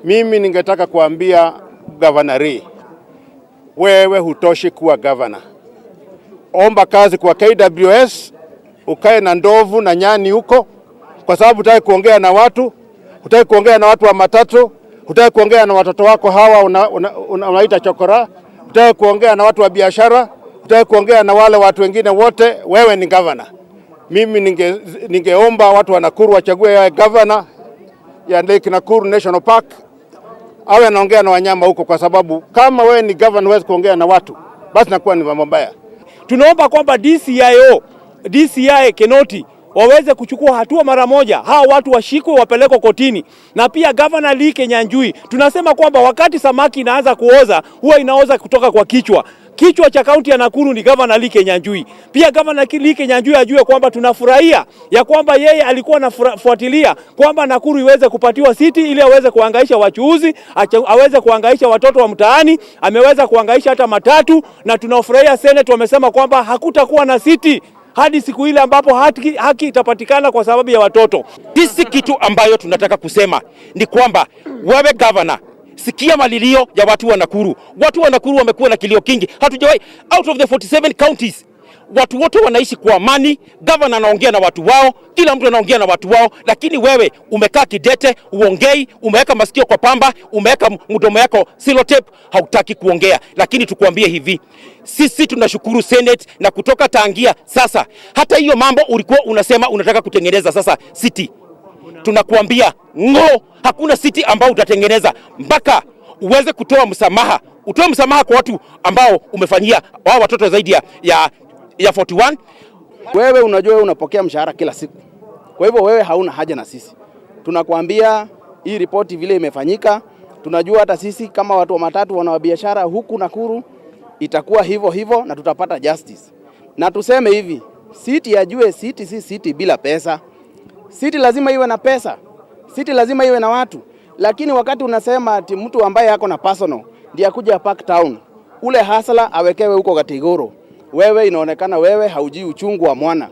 Mimi ningetaka kuambia Governor Ray, wewe hutoshi kuwa governor. Omba kazi kwa KWS, ukae na ndovu na nyani huko, kwa sababu hutaki kuongea na watu, hutaki kuongea na watu wa matatu, hutaki kuongea na watoto wako hawa unaita chokora, hutaki kuongea na watu wa biashara, hutaki kuongea na wale watu wengine wote. Wewe ni governor. Mimi ningeomba watu wa Nakuru wachague ya governor ya Lake Nakuru National Park, awe anaongea na wanyama huko, kwa sababu kama wewe ni governor huwezi kuongea na watu, basi nakuwa ni mambo mbaya. Tunaomba kwamba DCI Kinoti waweze kuchukua hatua mara moja, hao watu washikwe wapelekwe kotini. Na pia Governor Lee Kinyanjui, tunasema kwamba wakati samaki inaanza kuoza huwa inaoza kutoka kwa kichwa. Kichwa cha kaunti ya Nakuru ni Governor Lee Kinyanjui. Pia Governor Lee Kinyanjui ajue kwamba tunafurahia ya kwamba yeye alikuwa anafuatilia kwamba Nakuru iweze kupatiwa city ili aweze kuhangaisha wachuuzi, aweze kuhangaisha watoto wa mtaani, ameweza kuhangaisha hata matatu, na tunafurahia Senate wamesema kwamba hakutakuwa na city hadi siku ile ambapo haki itapatikana kwa sababu ya watoto. Sisi kitu ambayo tunataka kusema ni kwamba wewe governor, sikia malilio ya watu wa Nakuru. Watu wa Nakuru wamekuwa na kilio kingi. Hatujawahi, out of the 47 counties, watu wote wanaishi kwa amani. Governor anaongea na watu wao, kila mtu anaongea na watu wao, lakini wewe umekaa kidete, uongei, umeweka masikio kwa pamba, umeweka mdomo yako sellotape, hautaki kuongea. Lakini tukuambie hivi, sisi tunashukuru Senate na kutoka tangia sasa, hata hiyo mambo ulikuwa unasema unataka kutengeneza sasa city, tunakuambia hakuna city ambao utatengeneza mpaka uweze kutoa msamaha. Utoe msamaha kwa watu ambao umefanyia wao watoto zaidi ya 41. Wewe unajua unapokea mshahara kila siku, kwa hivyo wewe hauna haja na sisi. Tunakuambia hii ripoti vile imefanyika, tunajua hata sisi kama watu wa matatu wana biashara huku Nakuru itakuwa hivyo na tutapata justice. Na tuseme hivi, city ajue city si city bila pesa. City lazima iwe na pesa. City lazima iwe na watu. Lakini wakati unasema ati mtu ambaye yako na personal ndiye akuja Park Town, ule hasala awekewe huko Katigoro, wewe inaonekana wewe haujui uchungu wa mwana.